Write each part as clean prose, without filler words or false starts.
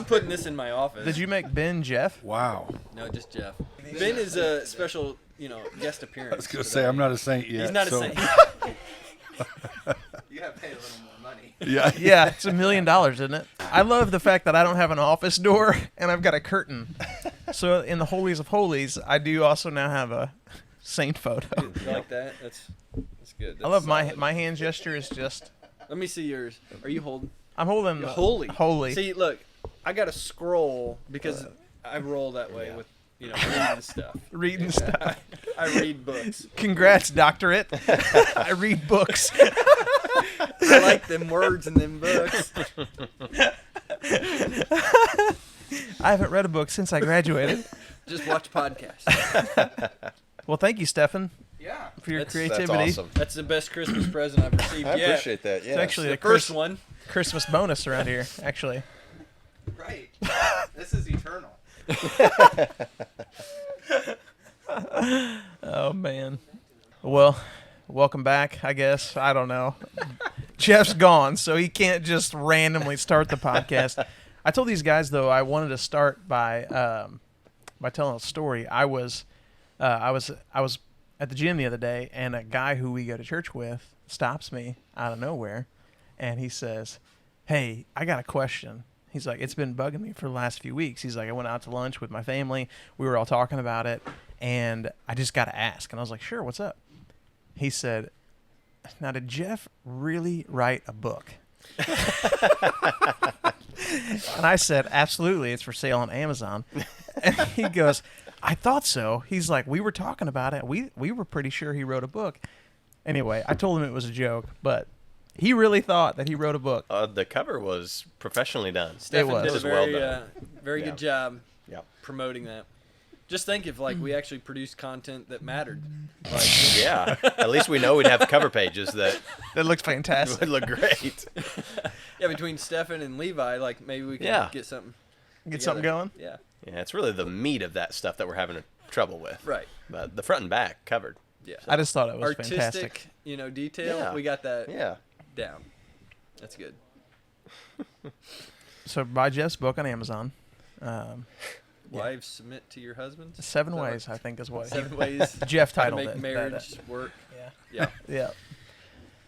putting this in my office. Did you make Ben Jeff? Wow. No, just Jeff. Ben is a special, guest appearance. I was going to say, I'm not a saint yet. He's not so. a saint. You gotta pay a little more money. Yeah. Yeah, it's $1 million, isn't it? I love the fact that I don't have an office door and I've got a curtain. So in the holies of holies, I do also now have a saint photo. You like that? That's good. I love solid. my hand gesture is just. Let me see yours. Are you holding? I'm holding You're holy. Holy. See, look, I got to scroll because I roll that way with reading stuff. Reading stuff. I read books. Congrats, doctorate. I read books. I like them words in them books. I haven't read a book since I graduated. Just watch podcasts. Well, thank you, Stefan, Yeah. for your That's creativity. That's awesome. That's the best Christmas present I've received I yet. appreciate that. Yeah. It's actually The a first one. Christmas bonus around here, actually. right. This is eternal. Oh, man. Well, welcome back, I guess. I don't know. Jeff's gone, so he can't just randomly start the podcast. I told these guys, though, I wanted to start by telling a story. I was at the gym the other day, and a guy who we go to church with stops me out of nowhere, and he says, "Hey, I got a question." He's like, "It's been bugging me for the last few weeks." He's like, "I went out to lunch with my family. We were all talking about it, and I just got to ask." And I was like, "Sure, what's up?" He said, "Now, did Jeff really write a book?" And I said, "Absolutely. It's for sale on Amazon." And he goes, "I thought so." He's like, "We were talking about it. We were pretty sure he wrote a book." Anyway, I told him it was a joke, but he really thought that he wrote a book. The cover was professionally done. Stefan was. did It a was very, well done. very Yeah. good job Yep. promoting that. Just think if we actually produced content that mattered. Yeah. At least we know we'd have cover pages that That looks fantastic. would look great. Yeah, between Stefan and Levi, maybe we can Yeah. get something. Get together. something going? Yeah. Yeah, it's really the meat of that stuff that we're having trouble with. Right. But the front and back covered. Yeah. I just thought it was Artistic, fantastic. detail. Yeah. We got that Yeah. down. That's good. So buy Jeff's book on Amazon. Wives submit to your husbands. 7 Is that ways, right? I think, is what 7 ways Jeff to titled make it. marriage work. Yeah. Yeah. Yeah.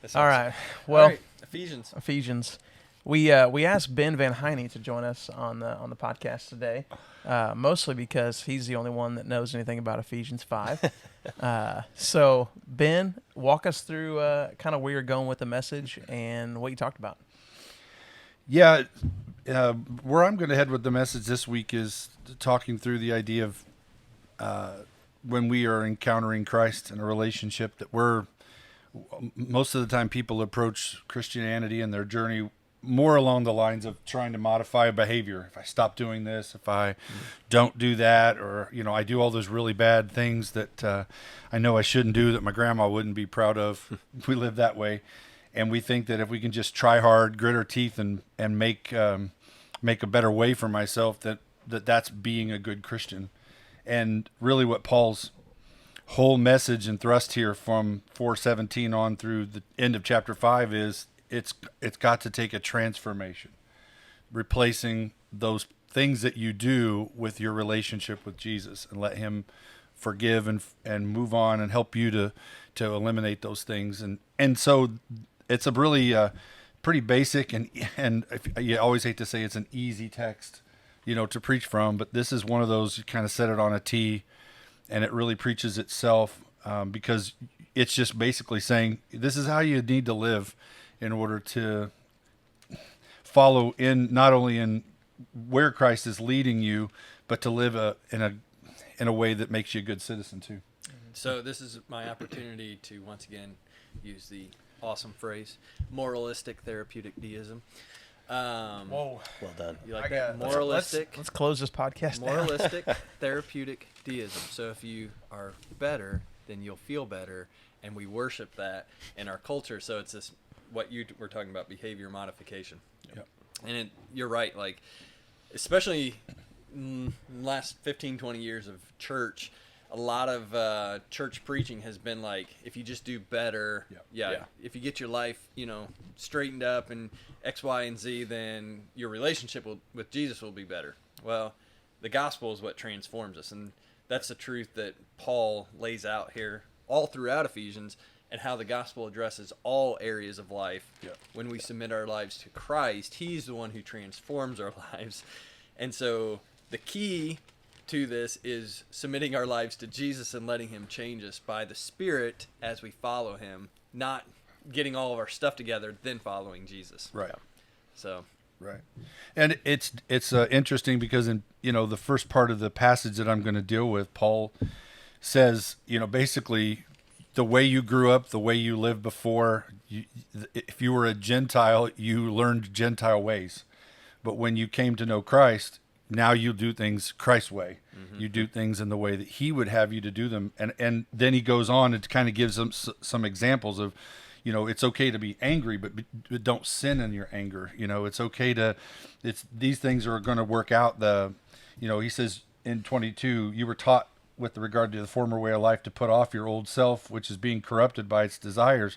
That All sounds- right. Well, All right. Ephesians. Ephesians. We asked Ben Van Heine to join us on the podcast today, mostly because he's the only one that knows anything about Ephesians 5. So Ben, walk us through kind of where you're going with the message and what you talked about. Yeah, where I'm going to head with the message this week is talking through the idea of when we are encountering Christ in a relationship that most of the time people approach Christianity and their journey more along the lines of trying to modify a behavior. If I stop doing this, if I don't do that, or, I do all those really bad things that I know I shouldn't do that my grandma wouldn't be proud of. We live that way. And we think that if we can just try hard, grit our teeth, and make a better way for myself, that's being a good Christian. And really what Paul's whole message and thrust here from 4:17 on through the end of chapter 5 is it's got to take a transformation, replacing those things that you do with your relationship with Jesus, and let him forgive and move on and help you to eliminate those things. And so it's a really pretty basic and you always hate to say it's an easy text, to preach from, but this is one of those, you kind of set it on a tee and it really preaches itself, because it's just basically saying this is how you need to live in order to follow in, not only in where Christ is leading you, but to live in a way that makes you a good citizen too. So this is my opportunity to once again use the awesome phrase, moralistic therapeutic deism. Whoa. Well done. You like that? Moralistic. Let's close this podcast down. Moralistic therapeutic deism. So if you are better, then you'll feel better, and we worship that in our culture. So it's this, what you were talking about, behavior modification. Yep. And you're right, especially last 15, 20 years of church, a lot of church preaching has been like, if you just do better, Yeah. if you get your life, straightened up and X, Y, and Z, then your relationship with Jesus will be better. Well, the gospel is what transforms us, and that's the truth that Paul lays out here all throughout Ephesians, and how the gospel addresses all areas of life. Yeah. When we submit our lives to Christ, he's the one who transforms our lives. And so the key to this is submitting our lives to Jesus and letting him change us by the Spirit as we follow him, not getting all of our stuff together, then following Jesus. Right. So, right. And it's interesting because in, the first part of the passage that I'm going to deal with, Paul says, basically, the way you grew up, the way you lived before, if you were a Gentile, you learned Gentile ways. But when you came to know Christ, now you do things Christ's way. Mm-hmm. You do things in the way that he would have you to do them. And then he goes on and kind of gives them some examples of, it's okay to be angry, but don't sin in your anger. It's okay these things are going to work out. He says in 22, you were taught with regard to the former way of life to put off your old self, which is being corrupted by its desires.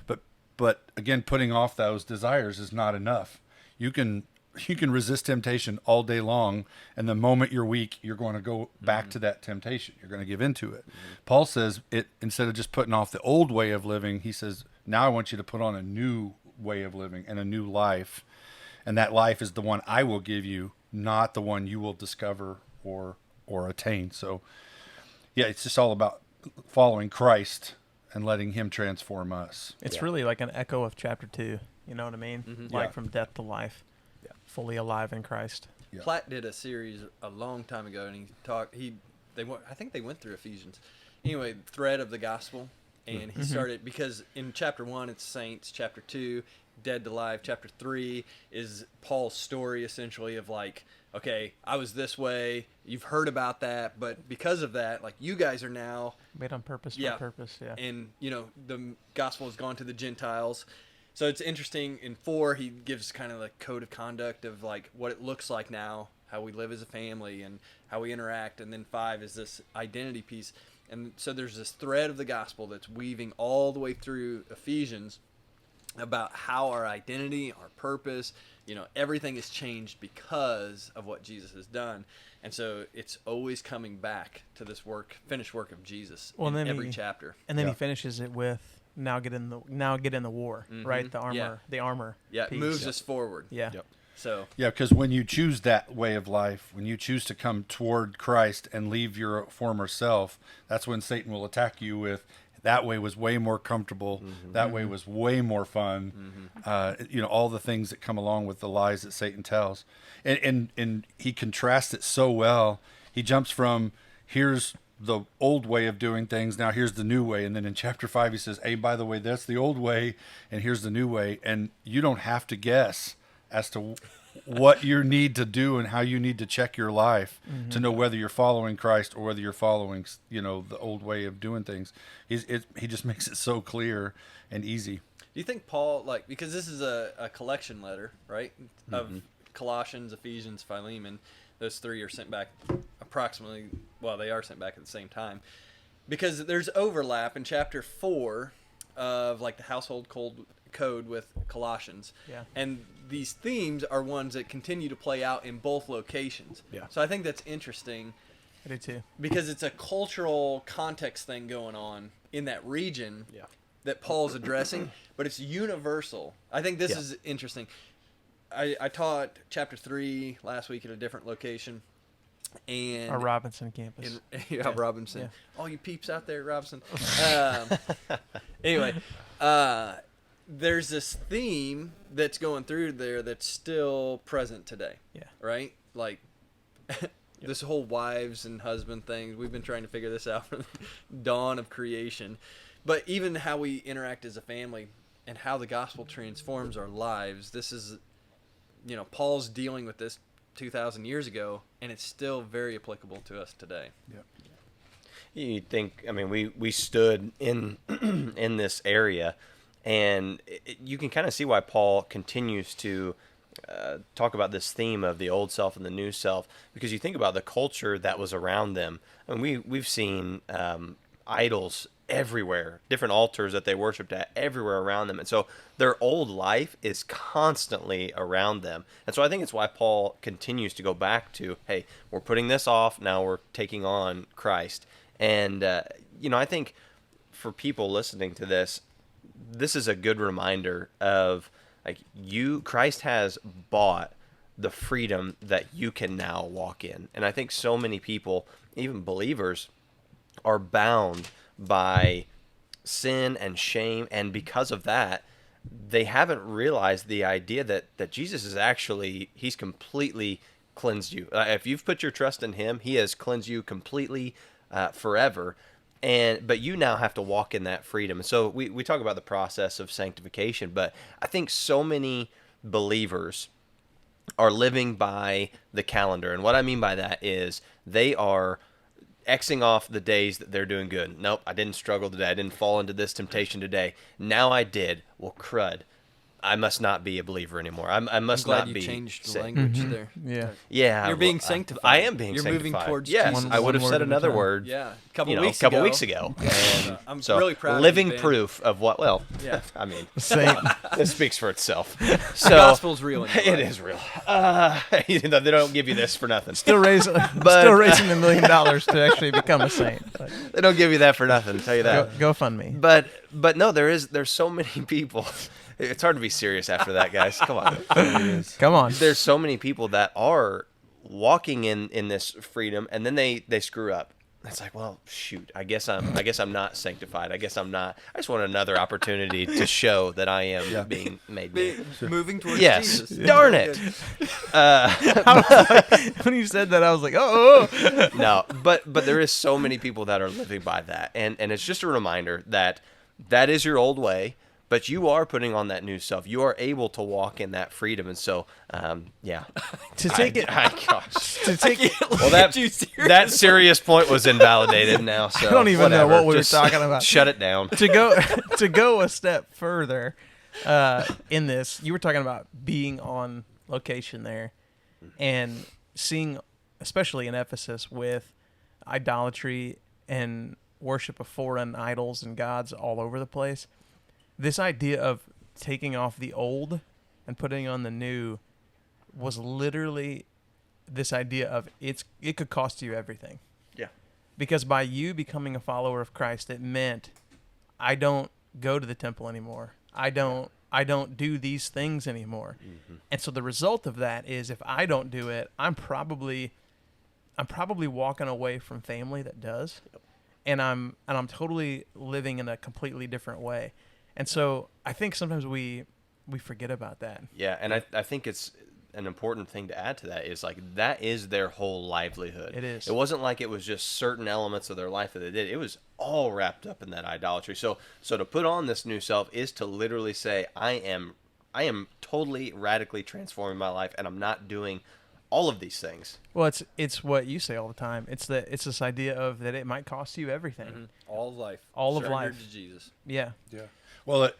But again, putting off those desires is not enough. You can resist temptation all day long, and the moment you're weak, you're going to go back to that temptation. You're going to give into it. Paul says instead of just putting off the old way of living, he says, now I want you to put on a new way of living and a new life. And that life is the one I will give you, not the one you will discover or attain. So yeah, it's just all about following Christ and letting him transform us. It's really like an echo of chapter 2. You know what I mean? Mm-hmm. Like from death to life. Yeah. Fully alive in Christ. Yeah. Platt did a series a long time ago, and I think they went through Ephesians. Anyway, thread of the gospel, and he started, because in chapter 1 it's saints, chapter 2 dead to life, chapter 3 is Paul's story essentially of like, okay, I was this way, you've heard about that, but because of that, like, you guys are now Made on purpose for purpose, yeah. And the gospel has gone to the Gentiles. So it's interesting. In 4, he gives kind of the code of conduct of like what it looks like now, how we live as a family and how we interact. And then 5 is this identity piece. And so there's this thread of the gospel that's weaving all the way through Ephesians about how our identity, our purpose, everything is changed because of what Jesus has done. And so it's always coming back to this finished work of Jesus in every chapter. And then he finishes it with, now get in the war, right? The armor. Yeah, it piece. moves us forward. Yeah. Yep. So because when you choose that way of life, when you choose to come toward Christ and leave your former self, that's when Satan will attack you with, that way was way more comfortable. That way was way more fun. All the things that come along with the lies that Satan tells. And he contrasts it so well. He jumps from, here's the old way of doing things, now here's the new way. And then in chapter 5, he says, hey, by the way, that's the old way, and here's the new way. And you don't have to guess as to what you need to do and how you need to check your life to know whether you're following Christ or whether you're following, the old way of doing things. He just makes it so clear and easy. do you think Paul, because this is a collection letter, right, of Colossians, Ephesians, Philemon, those 3 are sent back they are sent back at the same time, because there's overlap in chapter 4 of like the household code with Colossians. Yeah. And these themes are ones that continue to play out in both locations. Yeah. So I think that's interesting I do too. because it's a cultural context thing going on in that region that Paul's addressing, but it's universal. I think this is interesting. I taught chapter 3 last week at a different location. And Our Robinson campus. Robinson. Yeah. All you peeps out there, Robinson. Anyway, there's this theme that's going through there that's still present today. Yeah. Right? Like this whole wives and husband thing. We've been trying to figure this out from the dawn of creation. But even how we interact as a family and how the gospel transforms our lives. This is, Paul's dealing with this 2,000 years ago, and it's still very applicable to us today. Yep. You think, we stood in in this area, and you can kind of see why Paul continues to talk about this theme of the old self and the new self, because you think about the culture that was around them. And we've seen idols everywhere, different altars that they worshipped at everywhere around them. And so their old life is constantly around them. And so I think it's why Paul continues to go back to, hey, we're putting this off, now we're taking on Christ. And, I think for people listening to this, this is a good reminder of, like, Christ has bought the freedom that you can now walk in. And I think so many people, even believers, are bound by sin and shame, and because of that, they haven't realized the idea that Jesus is actually, he's completely cleansed you. If you've put your trust in him, he has cleansed you completely forever. But you now have to walk in that freedom. And so we talk about the process of sanctification, but I think so many believers are living by the calendar. And what I mean by that is they are Xing off the days that they're doing good. Nope, I didn't struggle today. I didn't fall into this temptation today. Now I did. Well, crud. I must not be a believer anymore. I must I'm glad not you be changed the saved. language there. Yeah. Yeah, You're being sanctified. I am being You're sanctified. moving towards yes, Jesus. I would have One said word at a another time. word. Yeah, a couple a weeks couple ago. weeks ago. And I'm so, really proud of living you, Ben. proof of what. Well, Yeah. I mean, Saint. this speaks for itself. The So gospel's real. In your it life. is real. They don't give you this for nothing. Still raising $1 million to actually become a saint. But They don't give you that for nothing. I'll tell you that. go fund me. But no, there's so many people. It's hard to be serious after that, guys. Come on. Come on. There's so many people that are walking in this freedom, and then they screw up. It's like, well, shoot. I guess I'm not sanctified. I guess I'm not. I just want another opportunity to show that I am being made new. Moving towards Yes. Jesus. Darn it. When you said that, I was like, oh. No, but there is so many people that are living by that, and it's just a reminder that is your old way, but you are putting on that new self. You are able to walk in that freedom, and so yeah. To take it, Gosh. to take it. Well, that serious point was invalidated now. So I don't even know whatever. what we were Just talking about. Shut it down. to go a step further in this, you were talking about being on location there and seeing, especially in Ephesus, with idolatry and worship of foreign idols and gods all over the place. This idea of taking off the old and putting on the new was literally this idea of it could cost you everything. Yeah. Because by you becoming a follower of Christ, it meant I don't go to the temple anymore. I don't do these things anymore. Mm-hmm. And so the result of that is if I don't do it, I'm probably walking away from family that does. Yep. And I'm totally living in a completely different way. And so I think sometimes we forget about that. Yeah, and I think it's an important thing to add to that is like that is their whole livelihood. It is. It wasn't like it was just certain elements of their life that they did. It was all wrapped up in that idolatry. So to put on this new self is to literally say I am totally radically transforming my life, and I'm not doing all of these things. Well, it's what you say all the time. It's this idea of that it might cost you everything. Mm-hmm. All of life. All of Surrendered life. to Jesus. Yeah. Yeah. Well,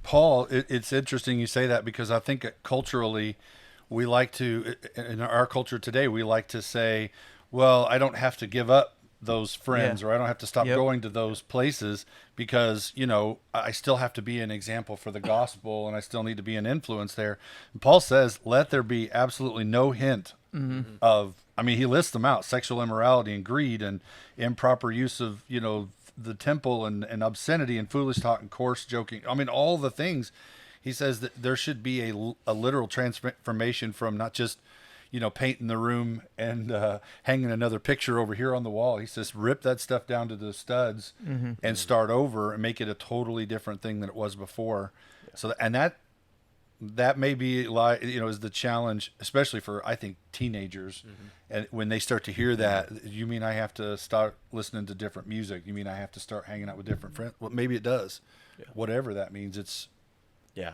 Paul, it's interesting you say that because I think culturally we like to, in our culture today, we like to say, well, I don't have to give up those friends or I don't have to stop going to those places because, I still have to be an example for the gospel and I still need to be an influence there. And Paul says, let there be absolutely no hint of, he lists them out, sexual immorality and greed and improper use of, the temple and obscenity and foolish talk and coarse joking. All the things. He says that there should be a literal transformation from not just, painting the room and hanging another picture over here on the wall. He says, rip that stuff down to the studs and start over and make it a totally different thing than it was before. Yeah. So, and that may be is the challenge, especially for, I think, teenagers. And when they start to hear that, you mean I have to start listening to different music? You mean I have to start hanging out with different friends? Well, maybe it does. Yeah. Whatever that means,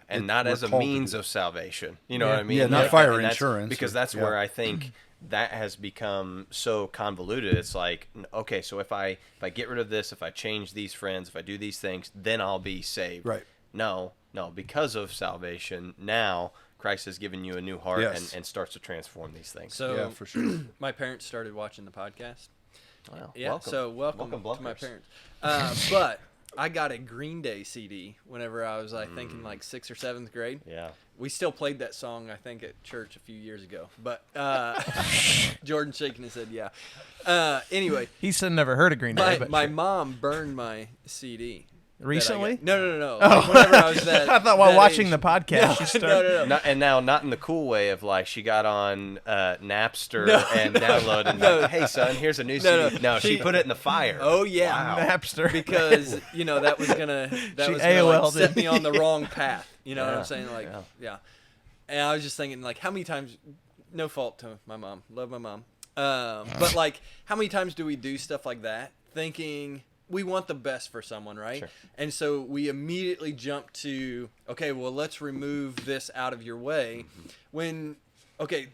and not as a means of salvation. You know what I mean? Yeah, not fire insurance. Because that's where I think that has become so convoluted. It's like, okay, so if I get rid of this, if I change these friends, if I do these things, then I'll be saved. Right. No, because of salvation, now Christ has given you a new heart Yes. and starts to transform these things. So Yeah, for sure. my parents started watching the podcast. Wow. Yeah, Welcome. so welcome to my Blunkers. parents. But I got a Green Day CD whenever I was, I think, in like 6th or 7th grade. Yeah. We still played that song, I think, at church a few years ago. But Jordan's shaking his head, yeah. Anyway, He said never heard of Green Day, but my sure. mom burned my CD. that I Recently? got. No. Like, whenever I was that I thought while that watching age. the podcast, she started. No. Not in the cool way of like she got on Napster No. and downloaded and like, hey son, here's a new CD. No, she put it in the fire. Oh, yeah. Wow. Napster. Because, that was going to She like, AOL'd set it. me on the wrong path. You know what Yeah, I'm saying? Like, yeah. yeah. And I was just thinking, like, how many times, no fault to my mom, love my mom. But, like, how many times do we do stuff like that thinking we want the best for someone, right? Sure. And so we immediately jump to, okay, well, let's remove this out of your way. When, okay,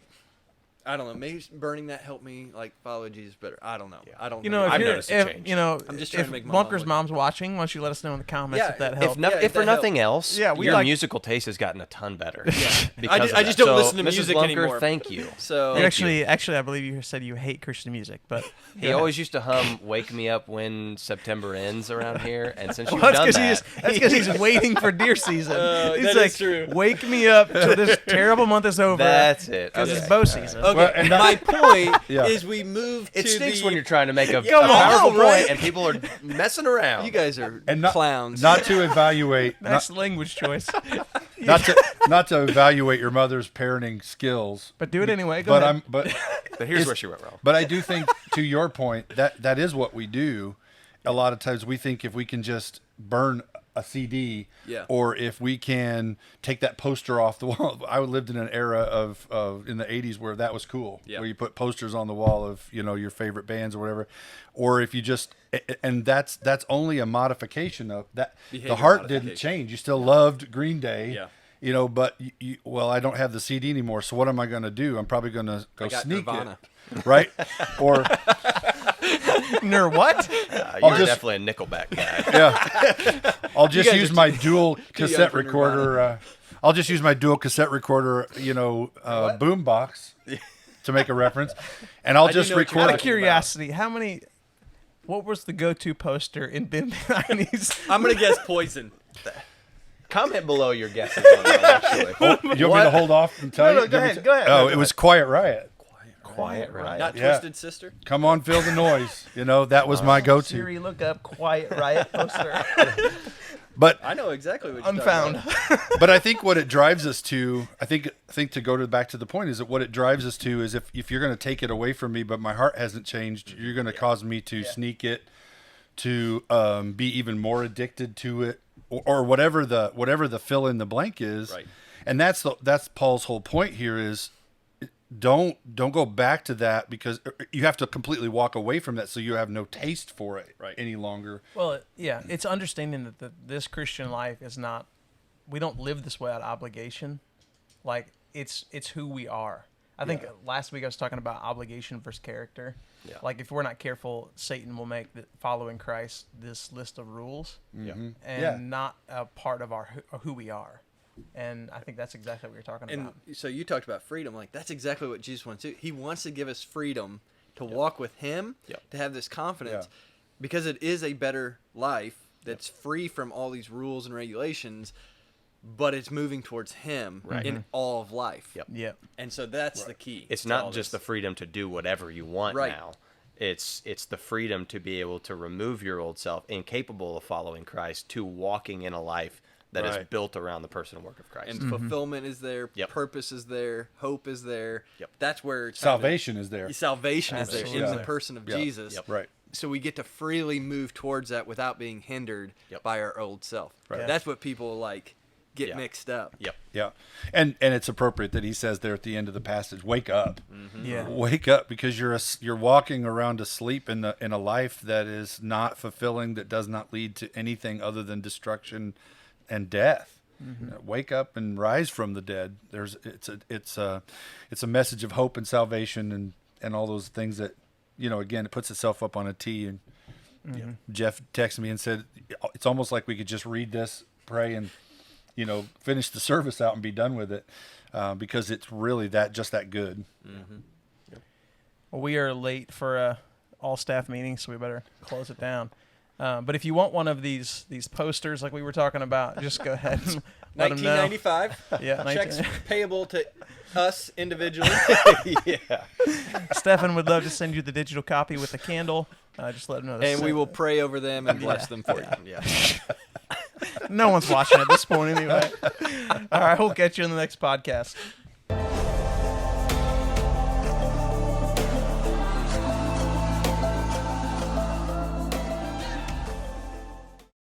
I don't know, maybe burning that helped me, like, follow Jesus better. I don't know. Yeah. I don't You know. know, if I've you're, noticed a change. I'm just trying if to make my mom Bunker's look- mom's watching, why don't you let us know in the comments Yeah, if that if helps? If, no, Yeah, if for that nothing helps. else, Yeah, we your like- musical taste has gotten a ton better. I because ju- of I just that. don't So, listen to Mrs. music Blunker, anymore. Thank you. So Thank actually, I believe you said you hate Christian music, but He always used to hum "Wake Me Up When September Ends" around here, and since you've Well, done that's that, because he's waiting for deer season. He's that like, is true. wake me up till this terrible month is over. that's it. because Okay. it's bow All season. Okay, Well, and my point Yeah. is we move to It stinks the... when you're trying to make a Come on, powerful point right? and people are messing around. You guys are And not, clowns. Not to evaluate, Nice language choice. not to evaluate your mother's parenting skills. But do it anyway. Go But ahead. But here's It's- where she went wrong. But I do think, to your point, that is what we do. A lot of times we think if we can just burn a CD, Yeah. or if we can take that poster off the wall. I lived in an era of in the 80s where that was cool, Yeah. where you put posters on the wall of your favorite bands or whatever, or if you just and that's only a modification of that. Behavior The heart didn't modification. change. You still loved Green Day. Yeah. But well, I don't have the CD anymore, so what am I going to do? I'm probably going to go I got sneak Nirvana. it, right? Or what? You're just- definitely a Nickelback guy. yeah, I'll just guys use are my too- dual young cassette for recorder. I'll just use my dual cassette recorder, boom box, to make a reference, and I'll I do just know what you're Out record of talking it. curiosity, what was the go-to poster in Bim 90s? I'm going to guess Poison. Comment below your guesses on that, actually. You want me to hold off and tell No, you? no, go Give me ahead, go ahead. Oh, No, it go was Quiet Riot. Quiet, right? Not Yeah. Twisted Sister? Come on, feel the noise. That was my go-to. Siri, look up Quiet Riot poster. But I know exactly what you're Unfound. talking about. but I think what it drives us to, I think to go back to the point is that what it drives us to is if you're going to take it away from me, but my heart hasn't changed, you're going to cause me to sneak it, to be even more addicted to it, or whatever the fill in the blank is. Right. And that's Paul's whole point here is don't go back to that, because you have to completely walk away from that so you have no taste for it Right. any longer. Well, yeah, it's understanding that this Christian life is not. We don't live this way out of obligation. Like it's who we are. I think last week I was talking about obligation versus character. Yeah. Like if we're not careful, Satan will make following Christ this list of rules, and Yeah. not a part of who we are. And I think that's exactly what you're talking And about. so you talked about freedom. Like, that's exactly what Jesus wants to do. He wants to give us freedom to walk with him, Yep. to have this confidence, Yeah. because it is a better life that's free from all these rules and regulations, but it's moving towards him in all of life. Yep. Yep. And so that's the key. It's to not all just the this. freedom to do whatever you want Right. now. It's the freedom to be able to remove your old self, incapable of following Christ, to walking in a life that is Right. built around the person and work of Christ. And fulfillment is there, Yep. purpose is there, hope is there. Yep. That's where kind of- Salvation is there. Salvation is there Absolutely. in the person of Yeah. Jesus. Yep. Right. So we get to freely move towards that without being hindered Yep. by our old self. Right. That's what people get Yeah. mixed up. Yep. Yeah. And it's appropriate that he says there at the end of the passage, wake up. Yeah. Wake up, because you're walking around asleep in a life that is not fulfilling, that does not lead to anything other than destruction and death. Wake up and rise from the dead. It's a message of hope and salvation and all those things that, again, it puts itself up on a T. And Jeff texted me and said it's almost like we could just read this, pray, and finish the service out and be done with it. because it's really just that good. Well, we are late for a all staff meeting, so we better close it down. But if you want one of these posters like we were talking about, just go ahead and let them know. 1995. Yeah, Checks payable to us individually. Yeah. Stefan would love to send you the digital copy with the candle. Just let him know. And we will pray over them and bless them for you. Yeah. No one's watching at this point anyway. All right, we'll catch you in the next podcast.